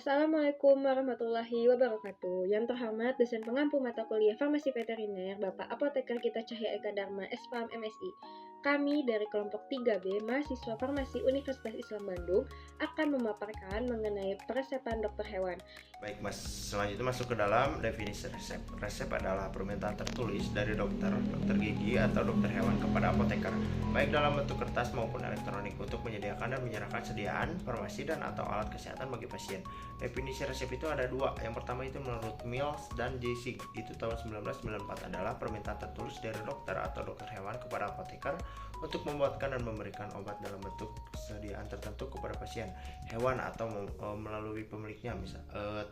Assalamualaikum warahmatullahi wabarakatuh. Yang terhormat dosen pengampu mata kuliah Farmasi Veteriner, Bapak Apoteker Gita Cahya Eka Dharma, SPAM MSI. Kami dari kelompok 3B, mahasiswa Farmasi Universitas Islam Bandung, akan memaparkan mengenai peresepan dokter hewan. Baik Mas, selanjutnya masuk ke dalam definisi resep. Resep adalah permintaan tertulis dari dokter gigi atau dokter hewan kepada apoteker, baik dalam bentuk kertas maupun elektronik untuk menyediakan dan menyerahkan sediaan farmasi dan atau alat kesehatan bagi pasien. Definisi resep itu ada dua. Yang pertama itu menurut Mills dan Jessig, itu tahun 1994, adalah permintaan tertulis dari dokter atau dokter hewan kepada apoteker untuk membuatkan dan memberikan obat dalam bentuk sediaan tertentu kepada pasien hewan atau melalui pemiliknya.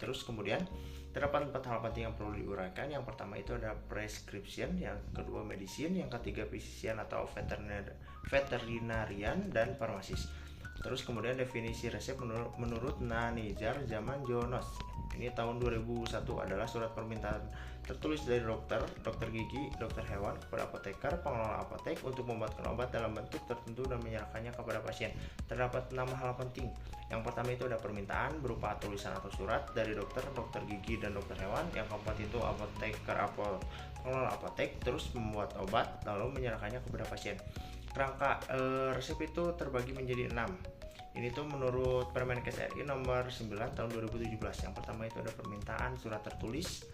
Terus kemudian terdapat 4 hal penting yang perlu diuraikan. Yang pertama itu ada prescription, yang kedua medicine, yang ketiga physician atau veterinarian, dan farmasis. Terus kemudian definisi resep menurut Nanizar Zaman Jonas, ini tahun 2001, adalah surat permintaan tertulis dari dokter gigi, dokter hewan kepada apoteker, pengelola apotek untuk membuatkan obat dalam bentuk tertentu dan menyerahkannya kepada pasien. Terdapat 6 hal penting. Yang pertama itu ada permintaan berupa tulisan atau surat dari dokter gigi dan dokter hewan. Yang keempat itu apoteker, pengelola apotek terus membuat obat lalu menyerahkannya kepada pasien. Kerangka resep itu terbagi menjadi 6. Ini tuh menurut Permenkes RI nomor 9 tahun 2017. Yang pertama itu ada permintaan surat tertulis,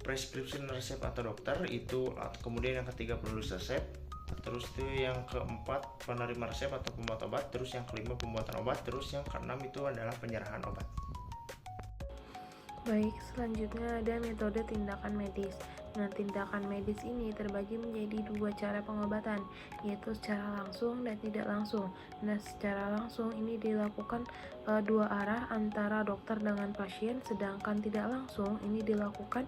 prescription resep atau dokter itu, kemudian yang ketiga penulis resep, terus itu yang keempat penerima resep atau pembuat obat, terus yang kelima pembuatan obat, terus yang keenam itu adalah penyerahan obat. Baik, selanjutnya ada metode tindakan medis. Nah, tindakan medis ini terbagi menjadi 2 cara pengobatan, yaitu secara langsung dan tidak langsung. Nah, secara langsung ini dilakukan 2 arah antara dokter dengan pasien, sedangkan tidak langsung ini dilakukan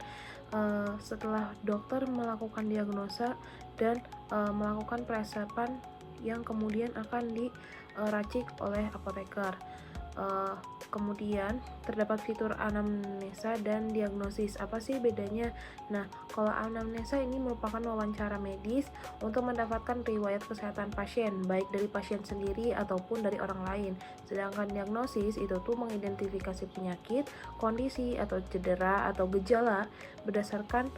setelah dokter melakukan diagnosa dan melakukan peresepan yang kemudian akan diracik oleh apoteker. Kemudian terdapat fitur anamnesa dan diagnosis. Apa sih bedanya? Nah, kalau anamnesa ini merupakan wawancara medis untuk mendapatkan riwayat kesehatan pasien, baik dari pasien sendiri ataupun dari orang lain. Sedangkan diagnosis itu tuh mengidentifikasi penyakit, kondisi atau cedera atau gejala berdasarkan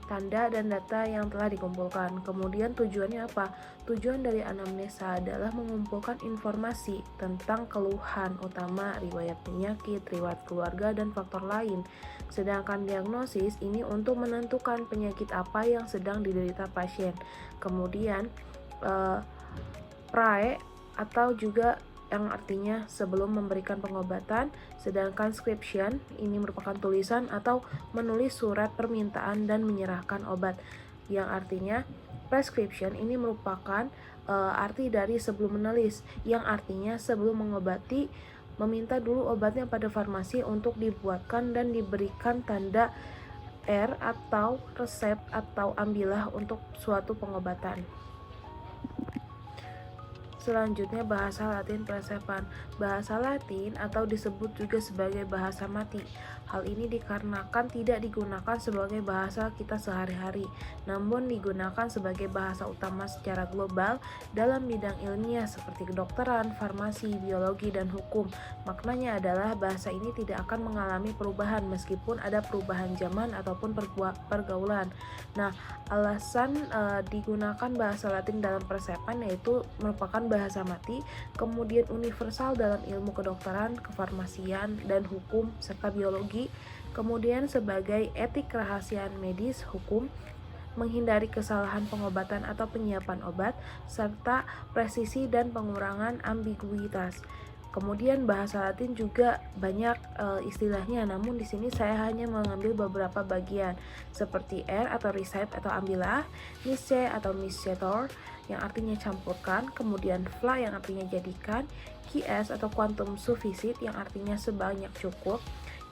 tanda dan data yang telah dikumpulkan. Kemudian tujuannya apa? Tujuan dari anamnesa adalah mengumpulkan informasi tentang keluhan utama, riwayat penyakit, riwayat keluarga, dan faktor lain. Sedangkan diagnosis ini untuk menentukan penyakit apa yang sedang diderita pasien. Kemudian prae atau juga yang artinya sebelum memberikan pengobatan, sedangkan scription ini merupakan tulisan atau menulis surat permintaan dan menyerahkan obat, yang artinya prescription ini merupakan arti dari sebelum menulis, yang artinya sebelum mengobati meminta dulu obatnya pada farmasi untuk dibuatkan dan diberikan tanda R atau resep atau ambilah untuk suatu pengobatan. Selanjutnya bahasa Latin peresepan. Bahasa Latin atau disebut juga sebagai bahasa mati. Hal ini dikarenakan tidak digunakan sebagai bahasa kita sehari-hari, namun digunakan sebagai bahasa utama secara global dalam bidang ilmiah seperti kedokteran, farmasi, biologi, dan hukum. Maknanya adalah bahasa ini tidak akan mengalami perubahan meskipun ada perubahan zaman ataupun pergaulan. Nah, alasan digunakan bahasa Latin dalam peresepan yaitu merupakan bahasa mati, kemudian universal dalam ilmu kedokteran, kefarmasian, dan hukum, serta biologi, kemudian sebagai etik kerahasiaan medis, hukum, menghindari kesalahan pengobatan atau penyiapan obat, serta presisi dan pengurangan ambiguitas. Kemudian bahasa Latin juga banyak istilahnya, namun di sini saya hanya mengambil beberapa bagian seperti R atau recite atau ambilah, misce atau miscetor yang artinya campurkan, kemudian fla yang artinya jadikan, QS atau quantum sufficit yang artinya sebanyak cukup,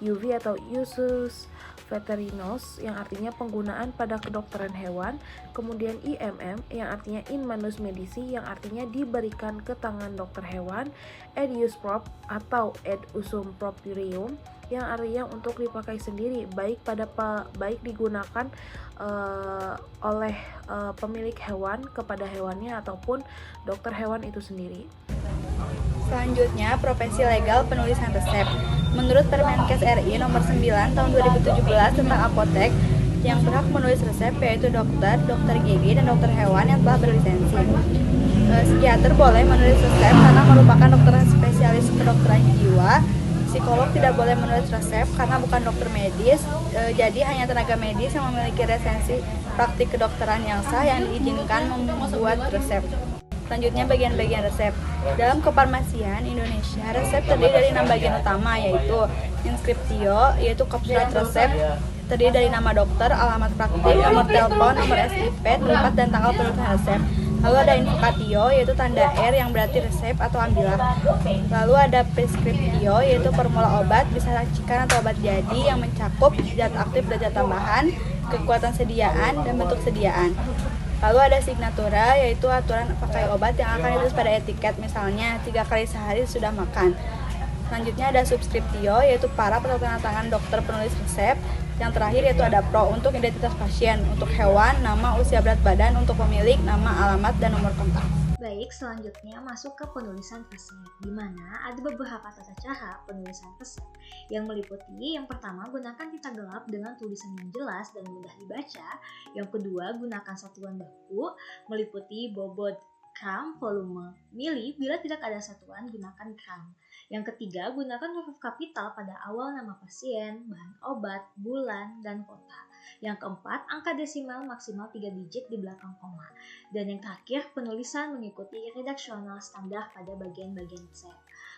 UV atau usus veterinos yang artinya penggunaan pada kedokteran hewan, kemudian IMM yang artinya in manus medici yang artinya diberikan ke tangan dokter hewan, ed use prop atau ed usum proprium yang artinya untuk dipakai sendiri, baik digunakan oleh pemilik hewan kepada hewannya ataupun dokter hewan itu sendiri. Selanjutnya, profesi legal penulisan resep. Menurut Permenkes RI nomor 9 tahun 2017 tentang apotek, yang berhak menulis resep yaitu dokter, dokter gigi, dan dokter hewan yang telah berlisensi. Psikiater boleh menulis resep karena merupakan dokter spesialis kedokteran jiwa. Psikolog tidak boleh menulis resep karena bukan dokter medis, jadi hanya tenaga medis yang memiliki lisensi praktik kedokteran yang sah yang diizinkan membuat resep. Selanjutnya bagian-bagian resep. Dalam kefarmasian Indonesia, resep terdiri dari 6 bagian utama, yaitu inskriptio, yaitu kapsulat resep, terdiri dari nama dokter, alamat praktik, nomor telepon, nomor SIP, tempat dan tanggal penulisan resep. Lalu ada indikatio, yaitu tanda R yang berarti resep atau ambilah. Lalu ada preskriptio, yaitu formula obat, bisa racikan atau obat jadi yang mencakup zat aktif dan zat tambahan, kekuatan sediaan, dan bentuk sediaan. Lalu ada signatura, yaitu aturan pakai obat yang akan ditulis pada etiket, misalnya 3 kali sehari sudah makan. Selanjutnya ada subskriptio, yaitu para tangan dokter penulis resep. Yang terakhir yaitu ada pro, untuk identitas pasien, untuk hewan, nama, usia, berat badan, untuk pemilik, nama, alamat, dan nomor kontak. Baik, selanjutnya masuk ke penulisan resep, di mana ada beberapa tata cara penulisan resep yang meliputi: yang pertama, gunakan tinta gelap dengan tulisan yang jelas dan mudah dibaca. Yang kedua, gunakan satuan baku meliputi bobot, gram, volume, mili. Bila tidak ada satuan, gunakan gram. Yang ketiga, gunakan huruf kapital pada awal nama pasien, bahan obat, bulan, dan kota. Yang keempat, angka desimal maksimal 3 digit di belakang koma. Dan yang terakhir, penulisan mengikuti redaksional standar pada bagian-bagian resep.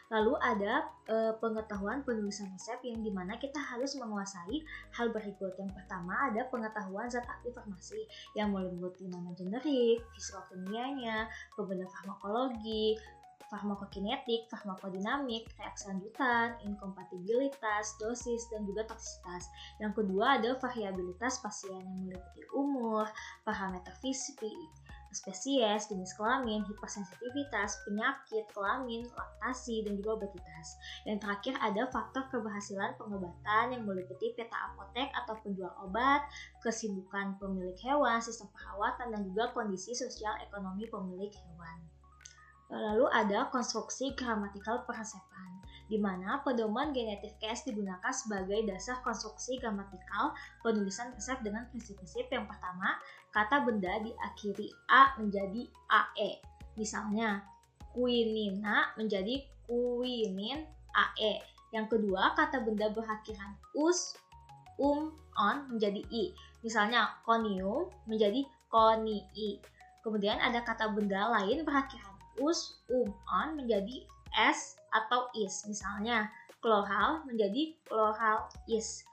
Lalu ada pengetahuan penulisan resep yang dimana kita harus menguasai hal berikut. Yang pertama ada pengetahuan zat aktif farmasi yang meliputi nama generik, fisikokimianya, kemudian farmakologi, farmakokinetik, farmakodinamik, reaksi lanjutan, inkompatibilitas, dosis, dan juga toksisitas. Yang kedua ada variabilitas pasien yang meliputi umur, parameter fisik, spesies, jenis kelamin, hipersensitivitas, penyakit, kelamin, laktasi, dan juga obesitas. Yang terakhir ada faktor keberhasilan pengobatan yang meliputi peta apotek atau penjual obat, kesibukan pemilik hewan, sistem perawatan, dan juga kondisi sosial ekonomi pemilik hewan. Lalu ada konstruksi gramatikal peresepan, di mana pedoman genetif case digunakan sebagai dasar konstruksi gramatikal penulisan resep dengan prinsip-prinsip. Yang pertama, kata benda diakhiri A menjadi AE. Misalnya, quinina menjadi quinin AE. Yang kedua, kata benda berakhiran us, on menjadi I. Misalnya, conium menjadi conii. Kemudian ada kata benda lain berakhiran us, on menjadi s atau is. Misalnya, chloral menjadi chloral is.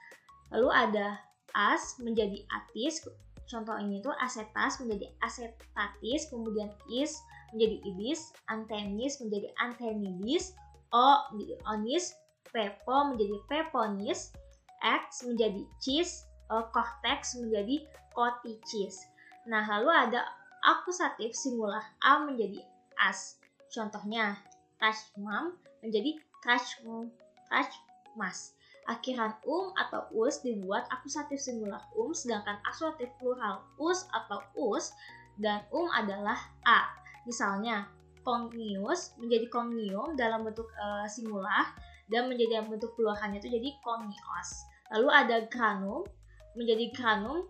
Lalu ada as menjadi atis. Contoh ini tuh asetas menjadi asetatis. Kemudian is menjadi idis. Antenis menjadi antenidis. O menjadi onis. Pepo menjadi peponis. X menjadi cheese. Cortex menjadi coticis. Nah, lalu ada akusatif singular A menjadi as. Contohnya, trashmam menjadi trashmas. Akhiran atau us dibuat akusatif singular sedangkan akusatif plural us atau us dan adalah a. Misalnya, cognius menjadi cognium dalam bentuk singular dan menjadi bentuk pluralnya itu jadi cognios. Lalu ada granum menjadi granum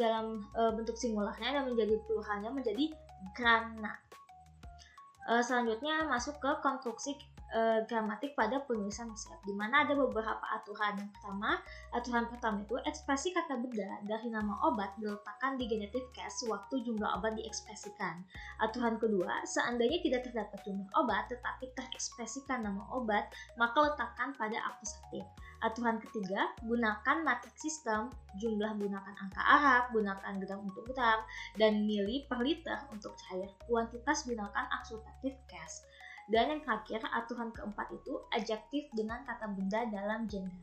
dalam bentuk singularnya dan menjadi pluralnya menjadi grana. Selanjutnya masuk ke konstruksi gramatik pada penulisan resep, di mana ada beberapa aturan. Yang pertama, aturan pertama itu ekspresi kata benda dari nama obat diletakkan di genetif case waktu jumlah obat diekspresikan. Aturan kedua, seandainya tidak terdapat jumlah obat tetapi terekspresikan nama obat, maka letakkan pada akusatif. Aturan ketiga, gunakan matriks sistem, jumlah gunakan angka Arab, gunakan gram untuk gram, dan mili per liter untuk cair. Kuantitas gunakan akusatif case. Dan yang terakhir, aturan keempat itu adjektif dengan kata benda dalam gender.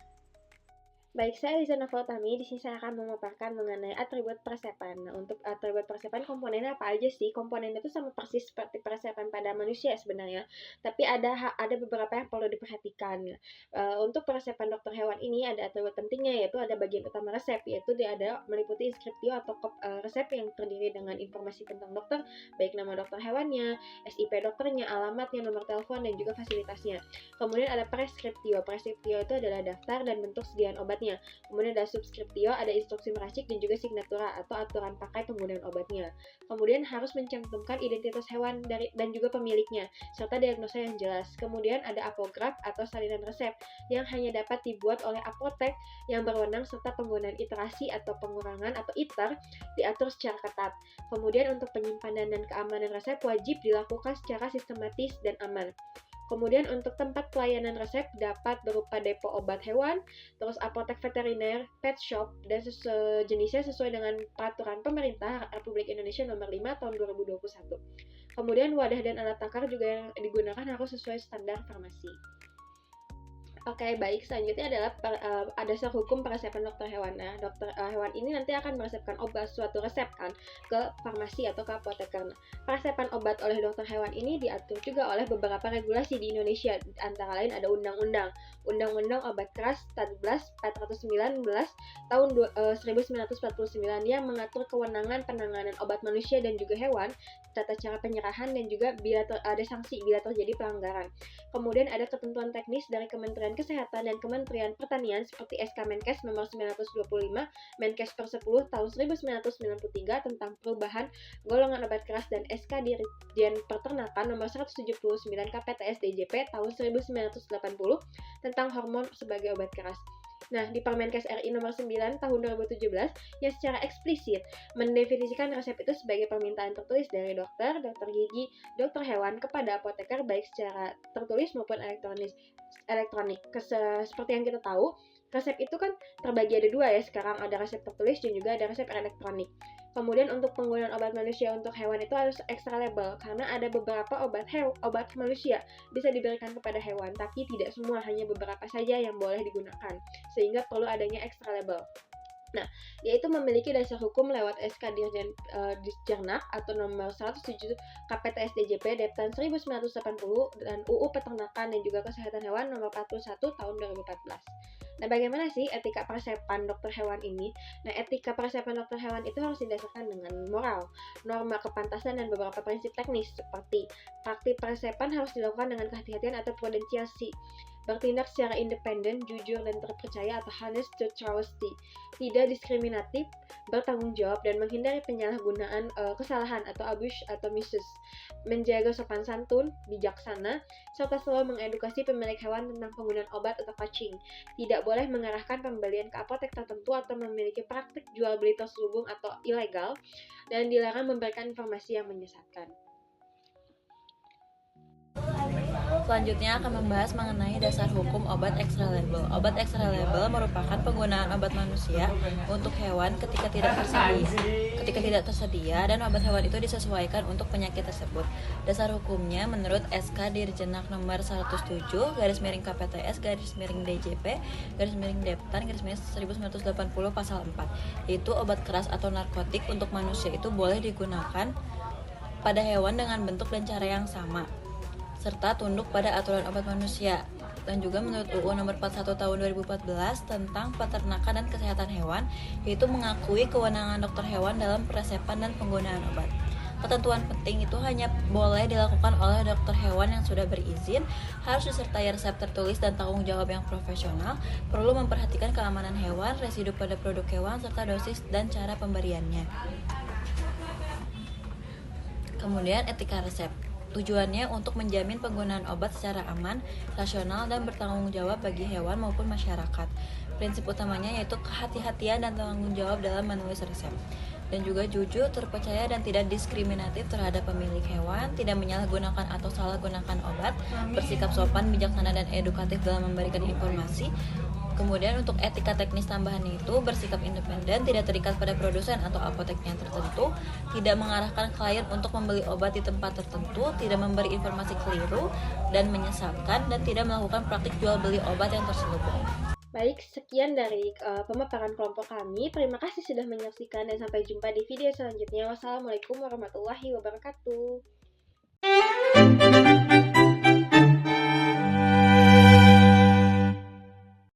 Baik, saya Liza Nova Utami. Di sini saya akan memaparkan mengenai atribut persepan. Nah, untuk atribut persepan komponennya apa aja sih? Komponennya itu sama persis seperti persepan pada manusia sebenarnya, tapi ada beberapa yang perlu diperhatikan. Untuk persepan dokter hewan ini ada atribut pentingnya, yaitu ada bagian utama resep, yaitu dia ada meliputi inskriptio atau resep yang terdiri dengan informasi tentang dokter, baik nama dokter hewannya, SIP dokternya, alamatnya, nomor telepon, dan juga fasilitasnya. Kemudian ada preskriptio. Preskriptio itu adalah daftar dan bentuk sediaan obatnya. Kemudian ada subskriptio, ada instruksi meracik dan juga signatura atau aturan pakai penggunaan obatnya. Kemudian harus mencantumkan identitas hewan dan juga pemiliknya, serta diagnosa yang jelas. Kemudian ada apograf atau salinan resep yang hanya dapat dibuat oleh apotek yang berwenang, serta penggunaan iterasi atau pengurangan atau ITER diatur secara ketat. Kemudian untuk penyimpanan dan keamanan resep wajib dilakukan secara sistematis dan aman. Kemudian untuk tempat pelayanan resep dapat berupa depo obat hewan, terus apotek veteriner, pet shop, dan sejenisnya sesuai dengan peraturan pemerintah Republik Indonesia nomor 5 tahun 2021. Kemudian wadah dan alat takar juga yang digunakan harus sesuai standar farmasi. Oke, baik. Selanjutnya adalah dasar hukum peresepan dokter hewan. Nah, dokter hewan ini nanti akan meresepkan obat suatu resep kan ke farmasi atau ke apoteker. Peresepan obat oleh dokter hewan ini diatur juga oleh beberapa regulasi di Indonesia. Antara lain ada Undang-Undang Obat Keras 419 tahun 1949 yang mengatur kewenangan penanganan obat manusia dan juga hewan, tata cara penyerahan, dan juga ada sanksi bila terjadi pelanggaran. Kemudian ada ketentuan teknis dari Kementerian Kesehatan dan Kementerian Pertanian seperti SK Menkes nomor 925 Menkes per 10 tahun 1993 tentang perubahan golongan obat keras dan SK Dirjen Peternakan nomor 179 KPTS DJP tahun 1980 tentang hormon sebagai obat keras. Nah, di Permenkes RI nomor 9 tahun 2017 yang secara eksplisit mendefinisikan resep itu sebagai permintaan tertulis dari dokter gigi, dokter hewan kepada apoteker baik secara tertulis maupun elektronik. Seperti yang kita tahu, resep itu kan terbagi ada dua ya sekarang, ada resep tertulis dan juga ada resep elektronik. Kemudian untuk penggunaan obat manusia untuk hewan itu harus extra label karena ada beberapa obat manusia bisa diberikan kepada hewan, tapi tidak semua, hanya beberapa saja yang boleh digunakan, sehingga perlu adanya extra label. Nah, yaitu memiliki dasar hukum lewat SK Disjernak atau nomor 107 KPTS DJP Deptan 1980 dan UU Peternakan dan juga Kesehatan Hewan nomor 41 tahun 2014. Nah, bagaimana sih etika persepan dokter hewan ini? Nah, etika persepan dokter hewan itu harus didasarkan dengan moral, norma kepantasan, dan beberapa prinsip teknis seperti praktik persepan harus dilakukan dengan kehati-hatian atau prudensiasi, bertindak secara independen, jujur, dan terpercaya atau honest to trusty, tidak diskriminatif, bertanggung jawab, dan menghindari penyalahgunaan kesalahan atau abuse atau misuse, menjaga sopan santun, bijaksana, serta selalu mengedukasi pemilik hewan tentang penggunaan obat atau cacing, tidak boleh mengarahkan pembelian ke apotek tertentu atau memiliki praktik jual beli terselubung atau ilegal, dan dilarang memberikan informasi yang menyesatkan. Selanjutnya akan membahas mengenai dasar hukum obat extra label. Obat extra label merupakan penggunaan obat manusia untuk hewan ketika tidak tersedia dan obat hewan itu disesuaikan untuk penyakit tersebut. Dasar hukumnya menurut SK Dirjenak nomor 107 /KPTS /DJP Deptan 1980 pasal 4. Yaitu obat keras atau narkotik untuk manusia itu boleh digunakan pada hewan dengan bentuk dan cara yang sama, serta tunduk pada aturan obat manusia. Dan juga menurut UU nomor 41 tahun 2014 tentang peternakan dan kesehatan hewan, yaitu mengakui kewenangan dokter hewan dalam peresepan dan penggunaan obat. Ketentuan penting itu hanya boleh dilakukan oleh dokter hewan yang sudah berizin, harus disertai resep tertulis dan tanggung jawab yang profesional, perlu memperhatikan keamanan hewan, residu pada produk hewan, serta dosis dan cara pemberiannya. Kemudian etika resep. Tujuannya untuk menjamin penggunaan obat secara aman, rasional, dan bertanggung jawab bagi hewan maupun masyarakat. Prinsip utamanya yaitu kehati-hatian dan tanggung jawab dalam menulis resep. Dan juga jujur, terpercaya, dan tidak diskriminatif terhadap pemilik hewan, tidak menyalahgunakan atau salah gunakan obat, bersikap sopan, bijaksana, dan edukatif dalam memberikan informasi. Kemudian untuk etika teknis tambahan itu bersikap independen, tidak terikat pada produsen atau apotek yang tertentu, tidak mengarahkan klien untuk membeli obat di tempat tertentu, tidak memberi informasi keliru dan menyesatkan, dan tidak melakukan praktik jual beli obat yang terselubung. Baik, sekian dari pemaparan kelompok kami. Terima kasih sudah menyaksikan dan sampai jumpa di video selanjutnya. Wassalamualaikum warahmatullahi wabarakatuh.